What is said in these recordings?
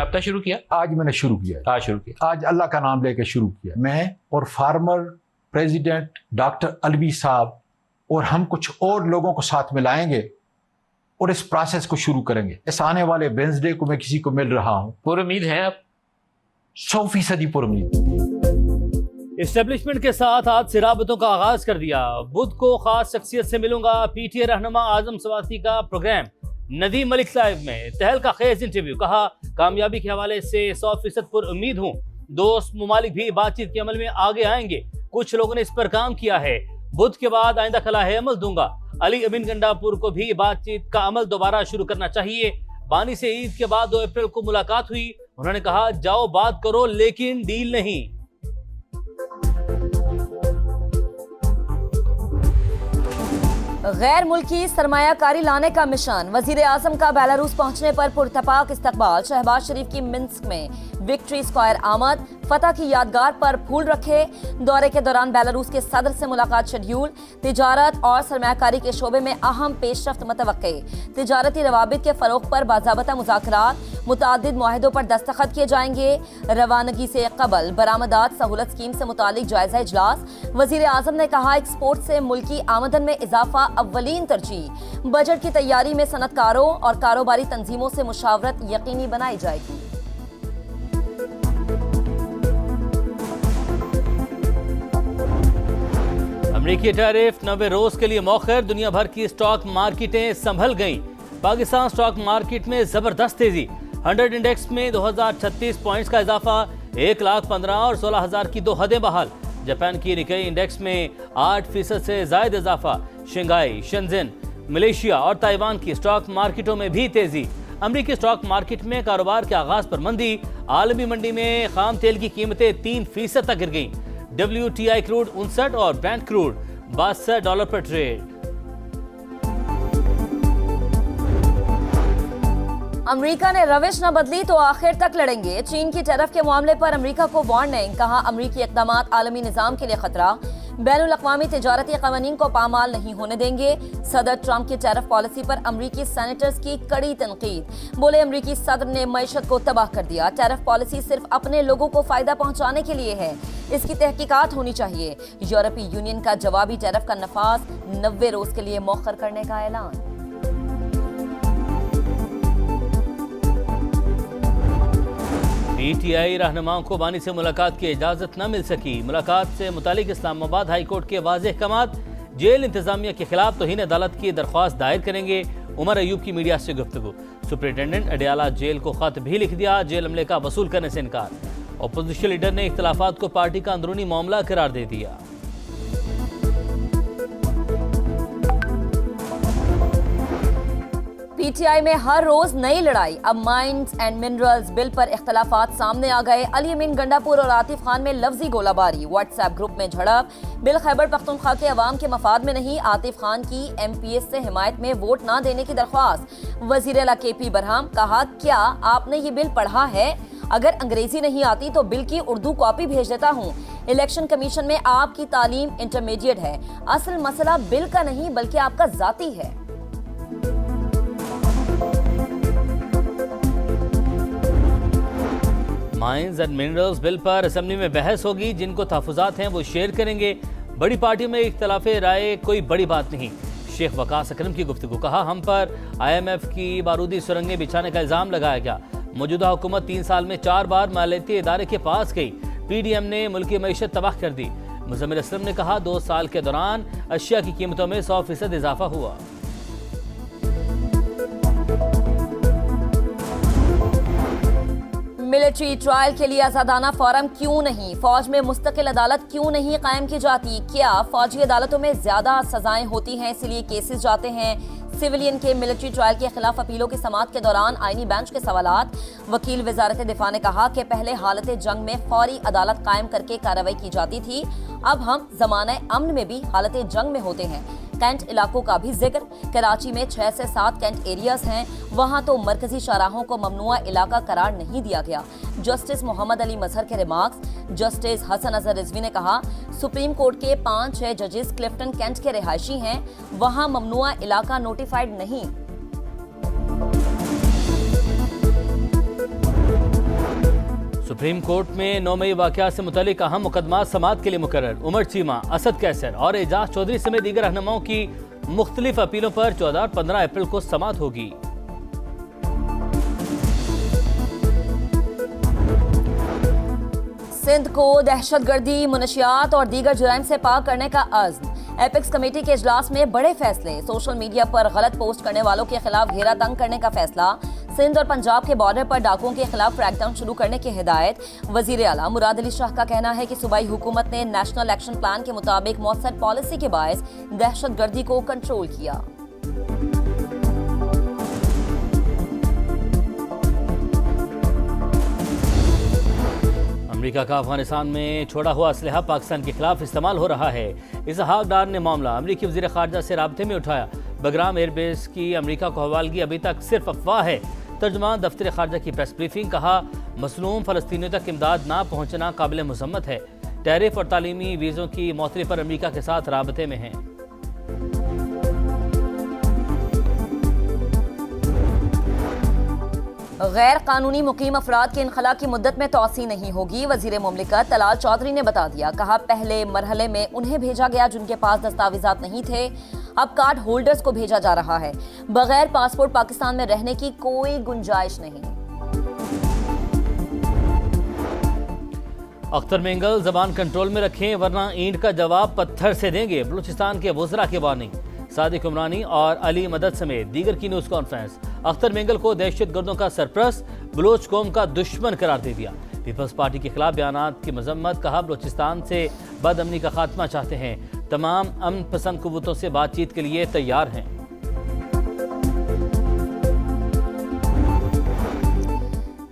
राब्ता शुरू किया? आज मैंने शुरू किया। आज शुरू किया। आज अल्लाह का नाम लेकर शुरू किया। मैं और फार्मर प्रेसिडेंट डॉक्टर अलवी साहब और हम कुछ और लोगों को साथ मिलाएंगे और इस प्रोसेस को शुरू करेंगे। इस आने वाले वेंसडे को मैं किसी को मिल रहा हूँ। पुरुम्मीद हैं आप? 100% पुरुम्मीद। इस्टेब्लिशमेंट के साथ आज से राबतों का आगाज कर दिया। बुध को खास शख्सियत से मिलूंगा। PTA रहनुमा आजम सवासी का प्रोग्राम नदीम मलिक लाइव में तहलका खेज इंटरव्यू। कहा कामयाबी के हवाले से 100% पर उम्मीद हूँ। दोस्त मुमालिक भी बातचीत के अमल में आगे आएंगे। कुछ लोगों ने इस पर काम किया है। बुध के बाद आइंदा खलाहे अमल दूंगा। अली अमीन गंडापुर को भी बातचीत का अमल दोबारा शुरू करना चाहिए। बानी से ईद के बाद 2 अप्रैल को मुलाकात हुई। उन्होंने कहा जाओ बात करो लेकिन डील नहीं। गैर मुल्की सरमायाकारी लाने का मिशन। वजीर आजम का बेलारूस पहुंचने पर पुरतपाक इस्तकबाल। शहबाज शरीफ की मिन्स्क में विक्ट्री स्क्वायर आमद। फतह की यादगार पर फूल रखे। दौरे के दौरान बेलारूस के सदर से मुलाकात शेड्यूल। तिजारत और सरमायाकारी के शोबे में अहम पेशरफ्त मतवक्के। तिजारती रवाबित के फरोग पर बाज़ाबता मुज़ाकरात। मुतादिद मुआहिदों पर दस्तखत किए जाएंगे। रवानगी से कबल बरामदात सहूलत स्कीम से मुतालिक जायजा इजलास। वजीर आजम ने कहा एक्सपोर्ट से मुल्की आमदन में इजाफा अव्वलीन तरजीह। बजट की तैयारी में सनतकारों और कारोबारी तंजीमों से मुशावरत यकीनी बनाई जाएगी। अमरीकी टैरिफ 90 रोज के लिए मौखर। दुनिया भर की स्टॉक मार्केटें संभल गईं। पाकिस्तान स्टॉक मार्केट में जबरदस्त तेजी। 100 इंडेक्स में 2036 पॉइंट्स का इजाफा। 1,15,000 और 16,000 की 2 हदें बहाल। जापान की निकाई इंडेक्स में 8% से ज्यादा इजाफा। शंघाई, शेंजन, मलेशिया और ताइवान की स्टॉक मार्केटों में भी तेजी। अमरीकी स्टॉक मार्केट में कारोबार के आगाज पर मंदी। आलमी मंडी में खाम तेल की कीमतें 3% तक गिर गईं। WTI क्रूड 59 और ब्रेंट क्रूड $62 पर ट्रेड। अमेरिका ने रविश न बदली तो आखिर तक लड़ेंगे। चीन की टैरिफ के मामले पर अमेरिका को वार्निंग। कहा अमेरिकी इक़दामात आलमी निज़ाम के लिए खतरा। बैनुल अक़वामी तिजारती क़वानीन को पामाल नहीं होने देंगे। सदर ट्रंप की टैरिफ पॉलिसी पर अमेरिकी सेनेटर्स की कड़ी तनकीद। बोले अमेरिकी सदर ने मईशत को तबाह कर दिया। टैरिफ पॉलिसी सिर्फ अपने लोगों को फायदा पहुंचाने के लिए है। इसकी तहकीकात होनी चाहिए। यूरोपीय यूनियन का जवाबी टैरिफ का नफाज 90 रोज के लिए मौखर करने का ऐलान। PTI रहनुमाओं को बानी से मुलाकात की इजाजत न मिल सकी। मुलाकात से मुतालिक इस्लामाबाद हाई कोर्ट के वाज़ेह कमात। जेल इंतजामिया के खिलाफ तौहीन अदालत की दरख्वास्त दायर करेंगे। उमर अयूब की मीडिया से गुफ्तगू। सुपरिटेंडेंट अडियाला जेल को खत भी लिख दिया। जेल अमले का वसूल करने से इनकार। अपोजिशन लीडर ने इख्तलाफात को पार्टी का अंदरूनी मामला करार दे दिया। PTI में हर रोज नई लड़ाई। अब माइंस एंड मिनरल्स बिल पर इख्तलाफात सामने आ गए। अली अमीन गंडापुर और आतिफ खान में लफ्जी गोलाबारी। व्हाट्सएप ग्रुप में झड़प। बिल खैबर पख्तूनख्वा के अवाम के मफाद में नहीं। आतिफ खान की MPS से हिमायत में वोट ना देने की दरख्वास्त। वजीर आला KP बरहम। कहा क्या आपने ये बिल पढ़ा है? अगर अंग्रेजी नहीं आती तो बिल की उर्दू कॉपी भेज देता हूँ। इलेक्शन कमीशन में आपकी तालीम इंटरमीडिएट है। असल मसला बिल का नहीं बल्कि आपका जाती है। माइंस एंड मिनरल्स बिल पर असेंबली में बहस होगी। जिनको तहफुजात हैं वो शेयर करेंगे। बड़ी पार्टियों में इख्तलाफ राय कोई बड़ी बात नहीं। शेख वकास अकरम की गुफ्तगू। कहा हम पर IMF की बारूदी सुरंगें बिछाने का इल्जाम लगाया गया। मौजूदा हुकूमत 3 साल में 4 बार मालियाती इदारे के पास गई। PDM ने मुल्की मईशत तबाह कर दी। मुज़म्मिल असलम ने कहा 2 साल के दौरान अशिया की कीमतों में 100% इजाफा हुआ। मिलिट्री ट्रायल के लिए आजादाना फोरम क्यों नहीं? फौज में मुस्तकिल अदालत क्यों नहीं कायम की जाती? क्या फौजी अदालतों में ज्यादा सजाएं होती हैं इसलिए केसेस जाते हैं? सिविलियन के मिलिट्री ट्रायल के खिलाफ अपीलों की समाअत के दौरान आईनी बेंच के सवालात। वकील वजारत दिफा ने कहा कि पहले हालत जंग में फौरी अदालत कायम करके कार्रवाई की जाती थी। अब हम जमाने अमन में भी हालत जंग में होते हैं। कैंट इलाकों का भी जिक्र। कराची में 6 से 7 कैंट एरियाज हैं। वहां तो मरकजी शाहराहों को ममनुआ इलाका करार नहीं दिया गया। जस्टिस मोहम्मद अली मजहर के रिमार्क्स। जस्टिस हसन अजहर रिजवी ने कहा सुप्रीम कोर्ट के 5-6 जजेस क्लिफ्टन कैंट के रिहायशी हैं। वहां ममनुआ इलाका नोटिफाइड नहीं। सुप्रीम कोर्ट में 9 मई वाकया से मुतालिक अहम मुकदमा समाअत के लिए मुकर्रर। उमर चीमा, असद कैसर और एजाज चौधरी समेत दीगर रहनुमाओं की मुख्तलिफ अपीलों पर 14 और 15 अप्रैल को समाअत होगी। सिंध को दहशतगर्दी, मुनशियात और दीगर जुराइम से पाक करने का अज़्म। एपेक्स कमेटी के इजलास में बड़े फैसले। सोशल मीडिया पर गलत पोस्ट करने वालों के खिलाफ घेरा तंग करने का फैसला। सिंध और पंजाब के बॉर्डर पर डाकुओं के खिलाफ क्रैकडाउन शुरू करने की हिदायत। वजीर आला मुराद अली शाह का कहना है कि सूबाई हुकूमत ने नेशनल एक्शन प्लान के मुताबिक मौसर पॉलिसी के बायस दहशतगर्दी को कंट्रोल किया। अमेरिका का अफगानिस्तान में छोड़ा हुआ असलहा पाकिस्तान के खिलाफ इस्तेमाल हो रहा है। इसहाक डार ने मामला अमेरिकी वज़ीर ख़ारजा से राब्ते में उठाया। बगराम एयरबेस की अमेरिका को हवालगी अभी तक सिर्फ अफवाह है। तर्जुमान दफ्तर ख़ारजा की प्रेस ब्रीफिंग, कहा मसलूम फ़लस्तीनियों तक इमदाद ना पहुँचना काबिल मज़म्मत है। टैरिफ और तालीमी वीज़ों की मौतरी पर अमेरिका के साथ राब्ते में हैं। गैर कानूनी मुकीम अफराद के इनखला की मुद्दत में तोसी नहीं होगी। वजीर मुमलिकत तलाल चौधरी ने बता दिया। कहा पहले मरहले में उन्हें भेजा गया जिनके पास दस्तावेजात नहीं थे, अब कार्ड होल्डर्स को भेजा जा रहा है। बगैर पासपोर्ट पाकिस्तान में रहने की कोई गुंजाइश नहीं। अख्तर मेंगल, जबान कंट्रोल में रखें वरना ईंट का जवाब पत्थर से देंगे। बलूचिस्तान के वज़रा की वार्निंग। सादिक उमरानी और अली मदद समेत दीगर की न्यूज़ कॉन्फ्रेंस। अख्तर मेंगल को दहशतगर्दों का सरप्रस्त, बलोच कौम का दुश्मन करार दे दिया। पीपल्स पार्टी के खिलाफ बयानात की मजम्मत। कहा बलूचिस्तान से बदअमनी का खात्मा चाहते हैं। तमाम अमन पसंद कुव्वतों से बातचीत के लिए तैयार हैं।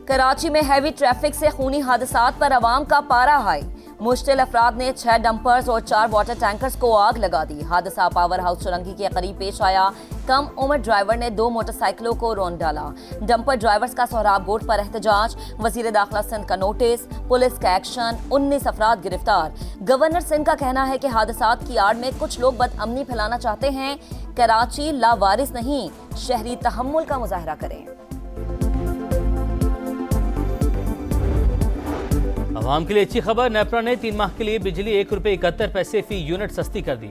कराची में हैवी ट्रैफिक से खूनी हादसात पर अवाम का पारा हाई। मुश्तिल अफराद ने 6 डंपर्स और 4 वाटर टैंकर्स को आग लगा दी। हादसा पावर हाउस चुरंगी के करीब पेश आया। कम उम्र ड्राइवर ने 2 मोटरसाइकिलों को रौंद डाला। डंपर ड्राइवर्स का सोहराब बोर्ड पर एहतजाज। वजीर दाखिला सिंध का नोटिस, पुलिस का एक्शन, 19 अफराद गिरफ्तार। गवर्नर सिंध का कहना है कि हादसात की आड़ में कुछ लोग बदअमनी फैलाना चाहते हैं। कराची लावारिस नहीं, शहरी तहम्मुल का मुजाहरा करें। आवाम के लिए अच्छी खबर। नेपरा ने 3 माह के लिए बिजली ₹1.71 फी यूनिट सस्ती कर दी।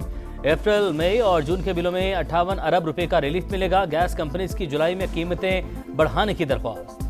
अप्रैल, मई और जून के बिलों में 58 अरब रुपए का रिलीफ मिलेगा। गैस कंपनीज की जुलाई में कीमतें बढ़ाने की दरख्वास्त।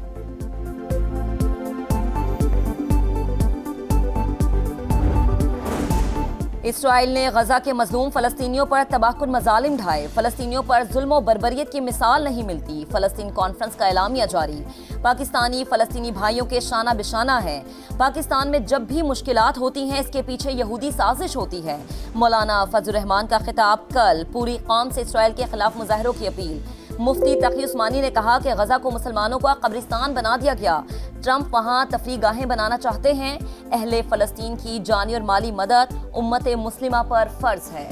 इसराइल ने गजा के मजलूम फलस्तीनियों पर तबाहकुन मजालिम ढाए। फलस्तीनियों पर जुल्म और बर्बरियत की मिसाल नहीं मिलती। फलस्तीन कॉन्फ्रेंस का एलामिया जारी। पाकिस्तानी फलस्तीनी भाइयों के शाना बिशाना है। पाकिस्तान में जब भी मुश्किलात होती हैं इसके पीछे यहूदी साजिश होती है। मौलाना फजल रहमान का खिताब कल। पूरी कौम से इसराइल के खिलाफ मुजाहरों की अपील। मुफ्ती तकी उस्मानी ने कहा कि गजा को मुसलमानों का कब्रिस्तान बना दिया गया। ट्रंप वहां तफरीह गाहें बनाना चाहते हैं। अहले फलस्तीन की जानी और माली मदद उम्मत मुस्लिमा पर फर्ज है।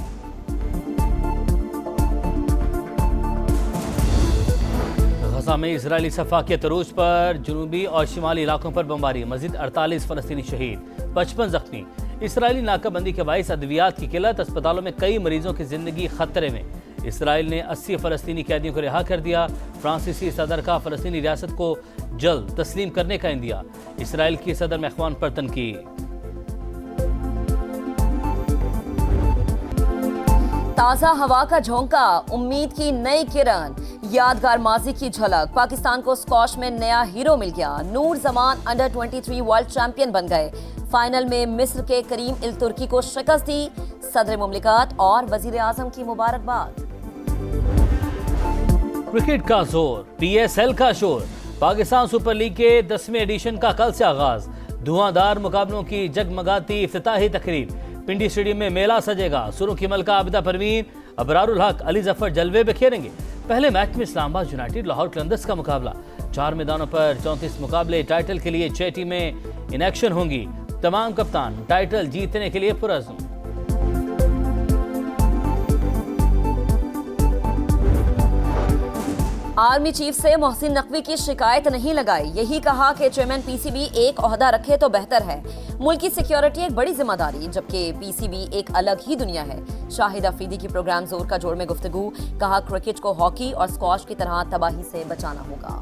गजा में इजरायली सफा के तरूज पर जनूबी और शिमाली इलाकों पर बमबारी। मजीद 48 फलस्तीनी शहीद, 55 जख्मी। इसराइली नाकाबंदी के बायस अद्वियात की किल्लत। अस्पतालों में कई मरीजों की जिंदगी खतरे में। इसराइल ने 80 फलस्तीनी कैदियों को रिहा कर दिया। फ्रांसीसी सदर का फलस्तीनी रियासत को जल्द तस्लीम करने का इंदिया। इसराइल की सदर महख्वान पर तनकीद। ताज़ा हवा का झोंका, उम्मीद की नई किरण, यादगार माजी की झलक। पाकिस्तान को स्क्वॉश में नया हीरो मिल गया। नूर जमान अंडर 23 वर्ल्ड चैंपियन बन गए। फाइनल में मिस्र के करीम इल तुर्की को शिकस्त दी। सदर मुमलिकत और वजीर आजम की मुबारकबाद। क्रिकेट का जोर, PSL का शोर। पाकिस्तान सुपर लीग के 10वें एडिशन का कल से आगाज। धुआंधार मुकाबलों की जगमगाती इफ्तिताही तकरीब। पिंडी स्टेडियम में मेला सजेगा। सुरों की मलका आबिदा परवीन, अबरारुल हक, अली जफर जलवे बिखेरेंगे। पहले मैच में इस्लामाबाद यूनाइटेड लाहौर कलंदर्स का मुकाबला। 4 मैदानों पर 34 मुकाबले। टाइटल के लिए 6 टीमें इन एक्शन होंगी। तमाम कप्तान टाइटल जीतने के लिए पुरअज़्म। आर्मी चीफ से मोहसिन नकवी की शिकायत नहीं लगाई। यही कहा कि चेयरमैन PCB एक ओहदा रखे तो बेहतर है। मुल्क की सिक्योरिटी एक बड़ी जिम्मेदारी, जबकि PCB एक अलग ही दुनिया है। शाहिद अफरीदी की प्रोग्राम जोर का जोड़ में गुफ्तगू। कहा क्रिकेट को हॉकी और स्क्वॉश की तरह तबाही से बचाना होगा।